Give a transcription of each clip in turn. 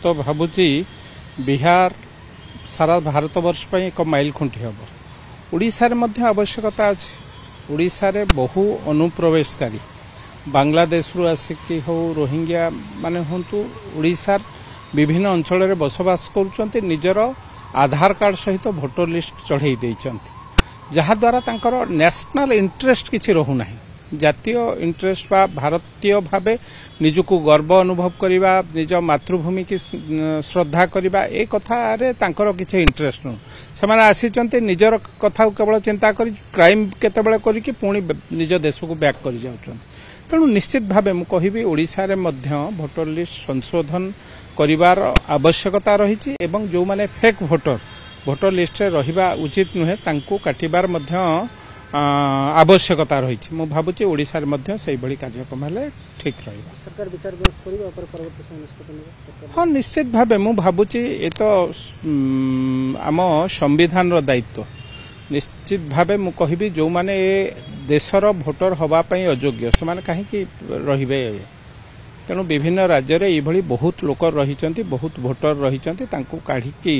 तो भावुची बिहार सारा भारत वर्ष पर एक माइल खुंटी हम ओडिशा रे आवश्यकता अच्छी। ओडिशा रे बहु अनुप्रवेशकारी बांग्लादेश रु आसिकी हो रोहिंग्या माने हूँ ओडिशा विभिन्न अंचल में बसवास कर निजर आधार कार्ड सहित भोटर लिस्ट चढ़ाई देइचंती जहाद्वारा तांकर नेशनल इंटरेस्ट किछि रहुना जातीय इंटरेस्ट बा भारतीय भावे निजको गर्व अनुभव करिबा निज मातृभूमि की श्रद्धा करिबा ए कथा रे तांकर किछि इंटरेस्ट नु सेमाने आसीचंते निजर कथा केवल चिंता करी क्राइम केतेबेले करी कि पुणी निज देश को बैक करि जाउचंते। तेणु निश्चित भावे मु कहिबी ओडिशा रे मध्य भोटर लिस्ट संशोधन करिवार आवश्यकता रही एवं जो माने फेक भोटर लिस्ट रे रहिबा उचित नुहे तांको काटिबार मध्य आवश्यकता रही। मु भावुची ओडिशा रे मध्य सेही भली कार्यक्रम हेले ठीक रहिबा। सरकार विचार विमर्श करिबा पर परवर्ती समय निष्पत्ति नेबा। हां निश्चित भावे मु भावुची ए तो आम संविधान रो दायित्व निश्चित भावे मु कहिबी जो माने देशर भोटर हवा पई अयोग्य से माने काहे कि रहिबे। तेणु विभिन्न राज्य रे एभली बहुत लोक रहिचंती बहुत भोटर रहिचंती तांको काढी की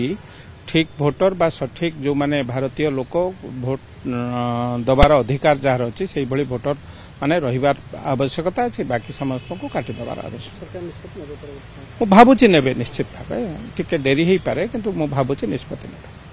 ठीक भोटर बा सठिक जो माने भारतीय लोक भोट दबार अधिकार जार अच्छी से भली भोटर माने रहिबार आवश्यकता अच्छी बाकी समस्त को काटी दबार आवश्यकता मु भावुची नेबे निश्चित भावे टिके डेरी हेई पारे किंतु मु भावुची निष्पत्ति नेबे।